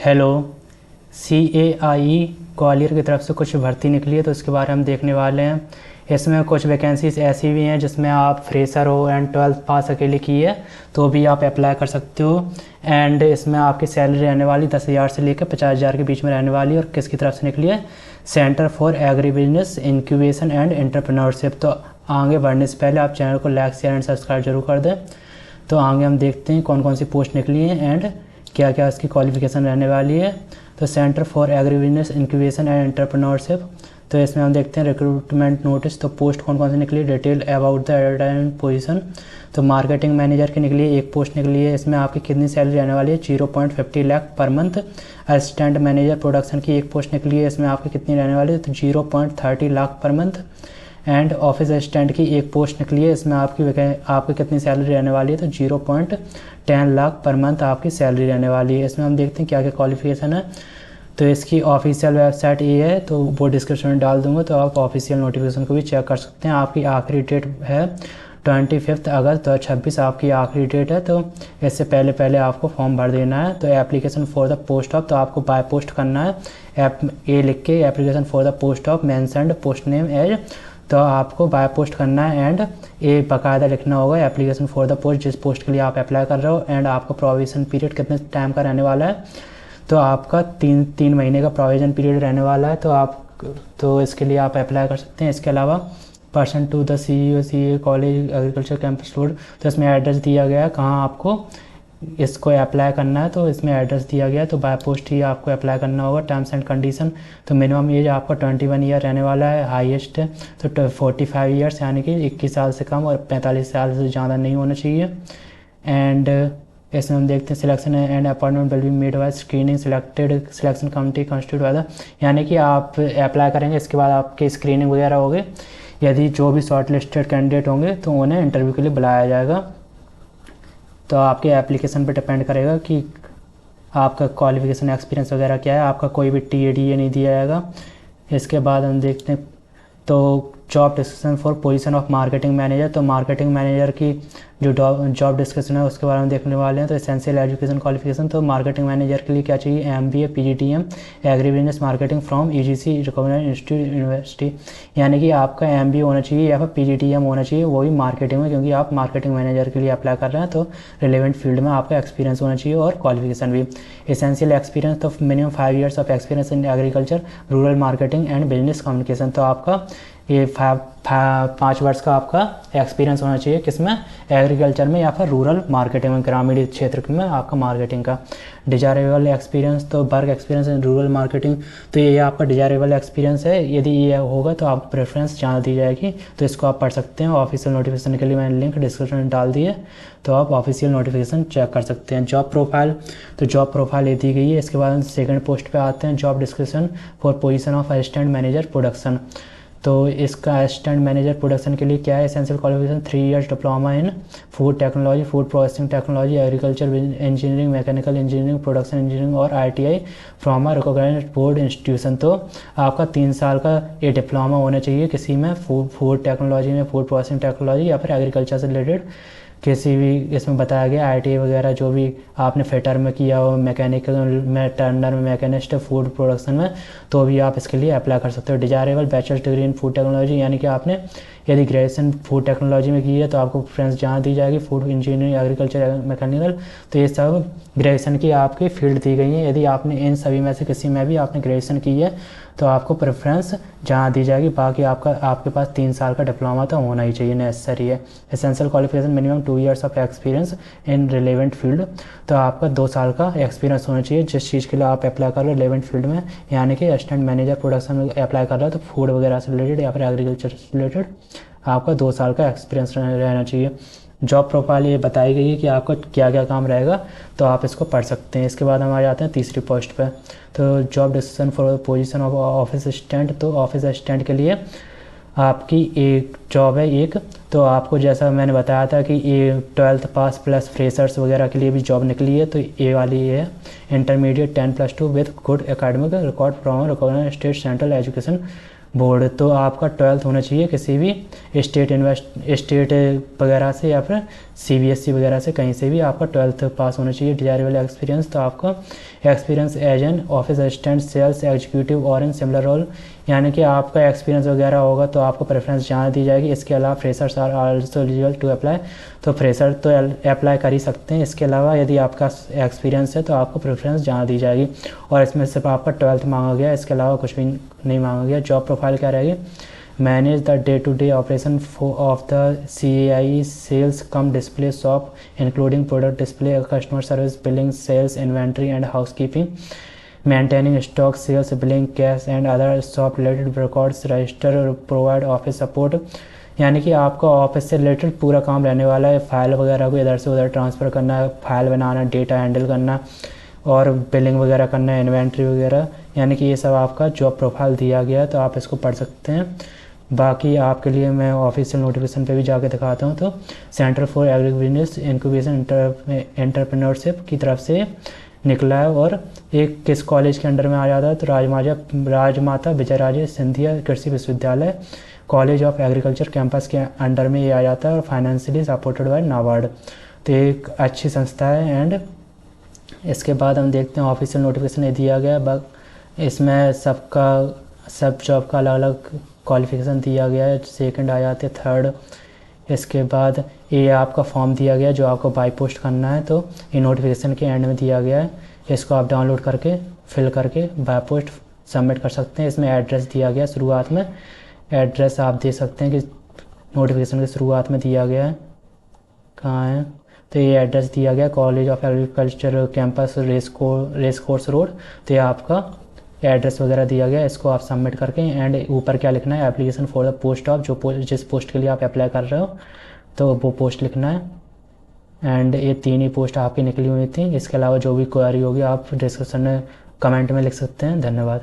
Hello. CAIE Gwalior की तरफ से कुछ भर्ती निकली है तो इसके बारे में हम देखने वाले हैं। इसमें कुछ वैकेंसीज ऐसी भी हैं जिसमें आप फ्रेशर हो एंड 12th पास अकेले की है तो भी आप अप्लाई कर सकते हो। एंड इसमें आपकी सैलरी रहने वाली 10,000 से लेकर 50,000 के बीच में रहने वाली है। और किसकी तरफ से निकली है? Centre for agri business incubation and entrepreneurship. तो आगे बढ़ने से पहले आप चैनल को लाइक शेयर एंड सब्सक्राइब जरूर कर दें। तो आगे हम देखते हैं कौन कौन सी पोस्ट निकली हैं एंड क्या क्या इसकी क्वालिफिकेशन रहने वाली है। तो centre for agri business incubation and entrepreneurship, तो इसमें हम देखते हैं रिक्रूटमेंट नोटिस। तो पोस्ट कौन कौन सी निकली, detail about the advertisement position. तो मार्केटिंग मैनेजर की निकली है, एक पोस्ट निकली है। इसमें आपकी कितनी सैलरी रहने वाली है? 0.50 lakh per month. Assistant manager production की एक पोस्ट निकली है, इसमें आपकी कितनी रहने वाली है? तो 0.30 lakh per month. And office assistant की एक पोस्ट निकली है, इसमें आपकी कितनी सैलरी रहने वाली है? तो 0.10 लाख पर मंथ आपकी सैलरी रहने वाली है। इसमें हम देखते हैं क्या क्या क्वालिफिकेशन है। तो इसकी ऑफिशियल वेबसाइट ये है, तो वो डिस्क्रिप्शन में डाल दूंगा, तो आप ऑफिशियल नोटिफिकेशन को भी चेक कर सकते हैं। आपकी आखिरी डेट है 25 अगस्त 2026 आपकी आखिरी डेट है। तो इससे पहले आपको फॉर्म भर देना है। तो application for the post of, तो आपको बाय पोस्ट करना है। ए लिख के application for the post of mentioned post name as, तो आपको बाय पोस्ट करना है। एंड ये बाकायदा लिखना होगा एप्लीकेशन फॉर द पोस्ट, जिस पोस्ट के लिए आप अप्लाई कर रहे हो। एंड आपका प्रोविजन पीरियड कितने टाइम का रहने वाला है? तो आपका तीन महीने का प्रोविजन पीरियड रहने वाला है। तो इसके लिए आप अप्लाई कर सकते हैं। इसके अलावा person to the CA college agriculture campus road, तो इसमें एड्रेस दिया गया है कहाँ आपको इसको अप्लाई करना है। तो इसमें एड्रेस दिया गया है, तो बाय पोस्ट ही आपको अप्लाई करना होगा। टर्म्स एंड कंडीशन, तो मिनिमम एज आपका 21 ईयर रहने वाला है। हाईएस्ट तो 45 ईयर्स, यानी कि 21 साल से कम, और 45 साल से ज़्यादा नहीं होना चाहिए। एंड इसमें हम देखते हैं selection and appointment will be made by screening selection committee constitute by the, यानी कि आप अप्लाई करेंगे, इसके बाद आपकी स्क्रीनिंग वगैरह होगी। यदि जो भी शॉर्ट लिस्टेड कैंडिडेट होंगे तो उन्हें इंटरव्यू के लिए बुलाया जाएगा। तो आपके एप्लीकेशन पर डिपेंड करेगा कि आपका क्वालिफिकेशन एक्सपीरियंस वगैरह क्या है। आपका कोई भी TADA नहीं दिया जाएगा। इसके बाद हम देखते हैं तो job description for position of marketing manager. तो मार्केटिंग मैनेजर की जो जॉब डिस्क्रिप्शन है उसके बारे में देखने वाले हैं। तो एसेंशियल एजुकेशन क्वालिफिकेशन, तो मार्केटिंग मैनेजर के लिए क्या चाहिए? MBA PGDM agri business marketing from EGC recognised institute university, यानी कि आपका MBA होना चाहिए या फिर PGDM होना चाहिए, वो भी मार्केटिंग में, क्योंकि आप मार्केटिंग मैनेजर के लिए अप्लाई कर रहे हैं। तो रिलेवेंट फील्ड में आपका एक्सपीरियंस होना चाहिए और क्वालिफिकेशन भी। एसेंशियल एक्सपीरियंस, तो minimum 5 years of experience in agriculture, rural marketing and business communication. तो आपका ये 5 वर्ष का आपका एक्सपीरियंस होना चाहिए, किसमें? एग्रीकल्चर में या फिर रूरल मार्केटिंग में, ग्रामीण क्षेत्र में आपका मार्केटिंग का। डिजायरेबल एक्सपीरियंस, तो work experience in rural marketing, तो ये आपका डिजायरेबल एक्सपीरियंस है। यदि ये होगा तो आपको प्रेफरेंस ज़्यादा दी जाएगी। तो इसको आप पढ़ सकते हैं। ऑफिशियल नोटिफिकेशन के लिए मैंने लिंक डिस्क्रिप्शन में डाल दी है, तो आप ऑफिशियल नोटिफिकेशन चेक कर सकते हैं। जॉब प्रोफाइल, तो जॉब प्रोफाइल ये दी गई है। इसके बाद सेकंड पोस्ट पे आते हैं। Job description for position of assistant manager production, तो इसका असिस्टेंट मैनेजर प्रोडक्शन के लिए क्या है? Essential qualification 3 years diploma in food technology, food processing technology, agriculture engineering, mechanical engineering, production engineering और ITI from a recognised board institution. तो आपका 3 साल का ये डिप्लोमा होना चाहिए किसी में, फूड टेक्नोलॉजी में, फूड प्रोसेसिंग टेक्नोलॉजी या फिर एग्रीकल्चर से रिलेटेड किसी भी। इसमें बताया गया ITI वगैरह जो भी आपने फिटर में किया हो, मैकेनिकल में, टर्नर में, मैकेनिस्ट, फूड प्रोडक्शन में, तो भी आप इसके लिए अप्लाई कर सकते हो। Desirable bachelors degree in food technology, यानी कि आपने यदि ग्रेजुएशन फूड टेक्नोलॉजी में की है तो आपको प्रेफरेंस जहाँ दी जाएगी, फूड इंजीनियरिंग, एग्रीकल्चर, मैकेनिकल, तो ये सब ग्रेजुएशन की आपकी फील्ड दी गई है। यदि आपने इन सभी में से किसी में भी आपने ग्रेजुएशन की है तो आपको प्रेफरेंस जहाँ दी जाएगी। बाकी आपके पास 3 साल का डिप्लोमा तो होना ही चाहिए, नेसेसरी है। Essential qualification minimum 2 years of experience in relevant field, तो आपका 2 साल का एक्सपीरियंस होना चाहिए जिस चीज़ के लिए आप अप्लाई कर रहे हो रिलेवेंट फील्ड में, यानी कि असिस्टेंट मैनेजर प्रोडक्शन में अप्लाई कर रहे हो तो फूड वगैरह से रिलेटेड या फिर एग्रीकल्चर से रिलेटेड आपका 2 साल का एक्सपीरियंस रहना चाहिए। जॉब प्रोफाइल ये बताई गई है कि आपका क्या क्या काम रहेगा, तो आप इसको पढ़ सकते हैं। इसके बाद हम आ जाते हैं तीसरी पोस्ट पे। तो job description for position of office assistant, तो ऑफिस असिस्टेंट के लिए आपकी एक जॉब है एक, तो आपको जैसा मैंने बताया था कि ये 12th पास प्लस फ्रेशर्स वगैरह के लिए भी जॉब निकली है। तो ये वाली ये है intermediate 10+2 with good academic record from recognised state central education board. तो आपका 12th होना चाहिए किसी भी स्टेट वगैरह से या फिर CBSE वगैरह से कहीं से भी आपका 12th पास होना चाहिए। डिजायरेबल एक्सपीरियंस, तो आपका experience as an office assistant, sales executive और इन सिमिलर रोल, यानी कि आपका एक्सपीरियंस वगैरह होगा तो आपको प्रेफरेंस जहाँ दी जाएगी। इसके अलावा freshers are also eligible to apply, तो फ्रेशर तो अप्लाई कर ही सकते हैं। इसके अलावा यदि आपका एक्सपीरियंस है तो आपको प्रेफरेंस जहाँ दी जाएगी, और इसमें सिर्फ आपका 12th मांगा गया, इसके अलावा कुछ भी नहीं मांगा गया। जॉब प्रोफाइल क्या रहेगी? Manage the day to day operation of the CAI sales cum display shop including product display, customer service, billing, sales, inventory and housekeeping, maintaining stock, sales, billing, cash and other shop related records, register, provide office support, यानी कि आपका office से related पूरा काम रहने वाला है। File वगैरह को इधर से उधर ट्रांसफ़र करना है, फाइल बनाना, डेटा हैंडल करना और बिलिंग वगैरह करना है, इन्वेंट्री वगैरह, यानी कि ये सब आपका जॉब प्रोफाइल दिया गया है, तो आप इसको पढ़ सकते हैं। बाकी आपके लिए मैं ऑफिशियल नोटिफिकेशन पे भी जाके दिखाता हूँ। तो centre for agri business incubation entrepreneurship की तरफ से निकला है, और एक किस कॉलेज के अंडर में आ जाता है? तो राजमाता विजयराजे सिंधिया कृषि विश्वविद्यालय, कॉलेज ऑफ एग्रीकल्चर कैंपस के अंडर में ये आ जाता है, और फाइनेंशियली सपोर्टेड बाय नाबार्ड, तो एक अच्छी संस्था है। एंड इसके बाद हम देखते हैं ऑफिशियल नोटिफिकेशन ये दिया गया, इसमें सब जॉब का अलग अलग क्वालिफिकेशन दिया गया है। सेकंड आ जाते हैं, थर्ड, इसके बाद ये आपका फॉर्म दिया गया जो आपको बाई पोस्ट करना है, तो ये नोटिफिकेशन के एंड में दिया गया है। इसको आप डाउनलोड करके फिल करके बाई पोस्ट सबमिट कर सकते हैं। इसमें एड्रेस दिया गया शुरुआत में, एड्रेस आप दे सकते हैं कि नोटिफिकेशन के शुरुआत में दिया गया है, कहाँ है? तो ये एड्रेस दिया गया college of agriculture campus, race course road, तो ये आपका एड्रेस वगैरह दिया गया, इसको आप सबमिट करके एंड ऊपर क्या लिखना है? Application for the post of, जिस पोस्ट के लिए आप अप्लाई कर रहे हो तो वो पोस्ट लिखना है। एंड ये 3 ही पोस्ट आपकी निकली हुई थी। इसके अलावा जो भी क्वेरी होगी आप डिस्क्रिप्शन में कमेंट में लिख सकते हैं। धन्यवाद।